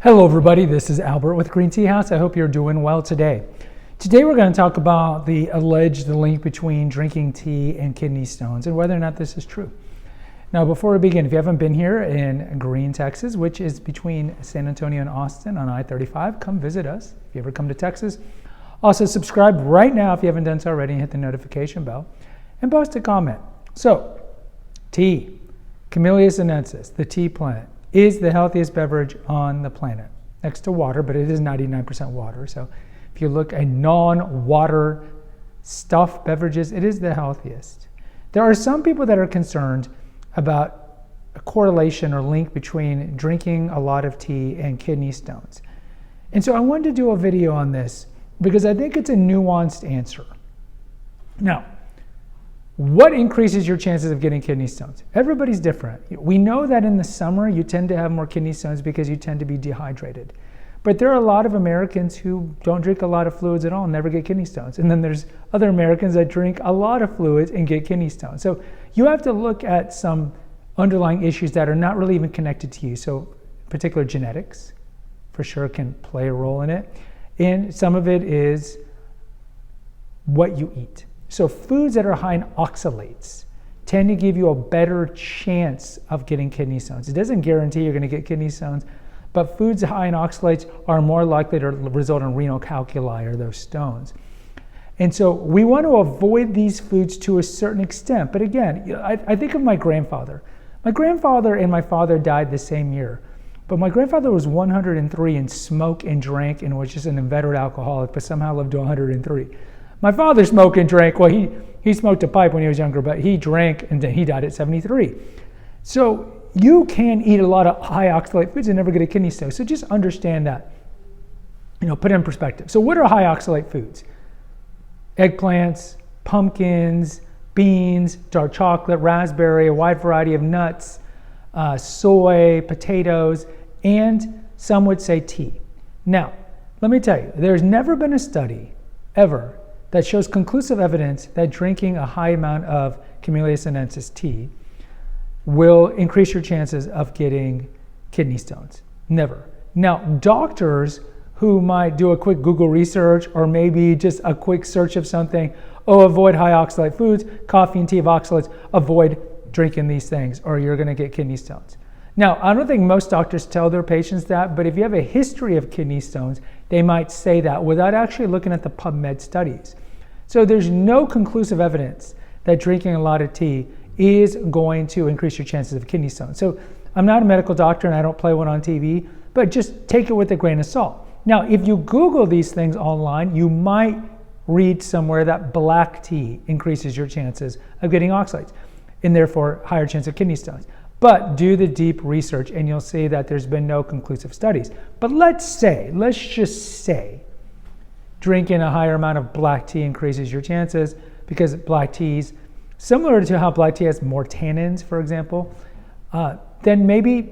Hello everybody, this is Albert with Green Tea House. I hope you're doing well today. Today we're going to talk about the alleged link between drinking tea and kidney stones and whether or not this is true. Now before we begin, if you haven't been here in Green, Texas, which is between San Antonio and Austin on I-35, come visit us if you ever come to Texas. Also subscribe right now if you haven't done so already and hit the notification bell and post a comment. So, tea, Camellia sinensis, the tea plant, is the healthiest beverage on the planet, next to water, but it is 99% water. So if you look at non-water stuff beverages, it is the healthiest. There are some people that are concerned about a correlation or link between drinking a lot of tea and kidney stones. And so I wanted to do a video on this because I think it's a nuanced answer. Now, what increases your chances of getting kidney stones? Everybody's different. We know that in the summer you tend to have more kidney stones because you tend to be dehydrated. But there are a lot of Americans who don't drink a lot of fluids at all and never get kidney stones. And then there's other Americans that drink a lot of fluids and get kidney stones. So you have to look at some underlying issues that are not really even connected to you. So particular genetics for sure can play a role in it. And some of it is what you eat. So foods that are high in oxalates tend to give you a better chance of getting kidney stones. It doesn't guarantee you're going to get kidney stones, but foods high in oxalates are more likely to result in renal calculi or those stones. And so we want to avoid these foods to a certain extent. But again, I think of my grandfather. My grandfather and my father died the same year. But my grandfather was 103 and smoked and drank and was just an inveterate alcoholic, but somehow lived to 103. My father smoked and drank. Well, he smoked a pipe when he was younger, but he drank and then he died at 73. So you can eat a lot of high oxalate foods and never get a kidney stone. So just understand that, put it in perspective. So what are high oxalate foods? Eggplants, pumpkins, beans, dark chocolate, raspberry, a wide variety of nuts, soy, potatoes, and some would say tea. Now, let me tell you, there's never been a study ever that shows conclusive evidence that drinking a high amount of Camellia sinensis tea will increase your chances of getting kidney stones. Never. Now, doctors who might do a quick Google research or maybe just a quick search of something, avoid high oxalate foods, coffee and tea of oxalates, avoid drinking these things or you're going to get kidney stones. Now, I don't think most doctors tell their patients that, but if you have a history of kidney stones, they might say that without actually looking at the PubMed studies. So there's no conclusive evidence that drinking a lot of tea is going to increase your chances of kidney stones. So I'm not a medical doctor and I don't play one on TV, but just take it with a grain of salt. Now, if you Google these things online, you might read somewhere that black tea increases your chances of getting oxalates and therefore higher chance of kidney stones. But do the deep research and you'll see that there's been no conclusive studies. But let's just say, drinking a higher amount of black tea increases your chances because black teas, similar to how black tea has more tannins, for example, then maybe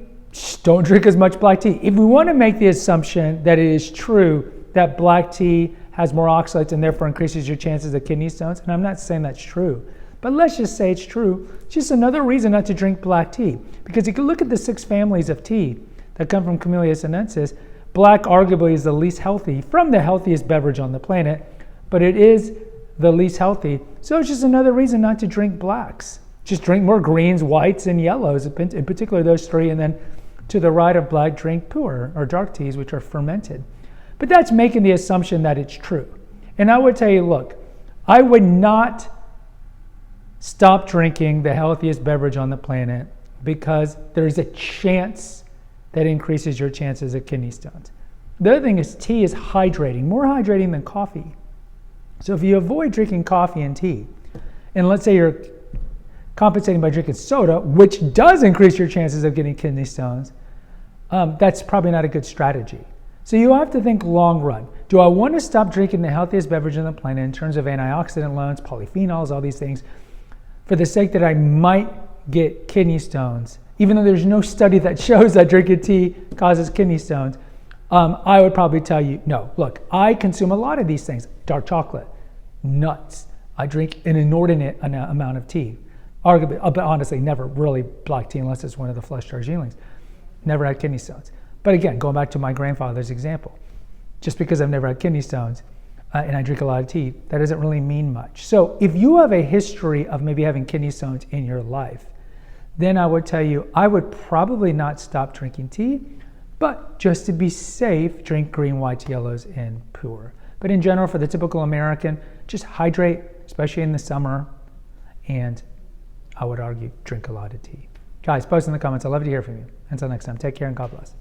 don't drink as much black tea. If we want to make the assumption that it is true that black tea has more oxalates and therefore increases your chances of kidney stones, and I'm not saying that's true, but let's just say it's true. It's just another reason not to drink black tea. Because if you look at the 6 families of tea that come from Camellia sinensis, black arguably is the least healthy from the healthiest beverage on the planet, but it is the least healthy. So it's just another reason not to drink blacks. Just drink more greens, whites, and yellows, in particular those 3, and then to the right of black, drink pu'er or dark teas, which are fermented. But that's making the assumption that it's true. And I would tell you, look, I would not stop drinking the healthiest beverage on the planet because there's a chance that increases your chances of kidney stones. The other thing is tea is hydrating, more hydrating than coffee. So if you avoid drinking coffee and tea, and let's say you're compensating by drinking soda, which does increase your chances of getting kidney stones, that's probably not a good strategy. So you have to think long run. Do I want to stop drinking the healthiest beverage on the planet in terms of antioxidant loads, polyphenols, all these things, for the sake that I might get kidney stones, even though there's no study that shows that drinking tea causes kidney stones? I would probably tell you, no. Look, I consume a lot of these things. Dark chocolate, nuts. I drink an inordinate amount of tea. Arguably, but honestly, never really black tea unless it's one of the flush Darjeelings. Never had kidney stones. But again, going back to my grandfather's example, just because I've never had kidney stones and I drink a lot of tea, that doesn't really mean much. So if you have a history of maybe having kidney stones in your life, then I would tell you I would probably not stop drinking tea, but just to be safe, drink green, whites, yellows, and pu'er. But in general, for the typical American, just hydrate, especially in the summer, and I would argue drink a lot of tea. Guys, post in the comments. I'd love to hear from you. Until next time, take care and God bless.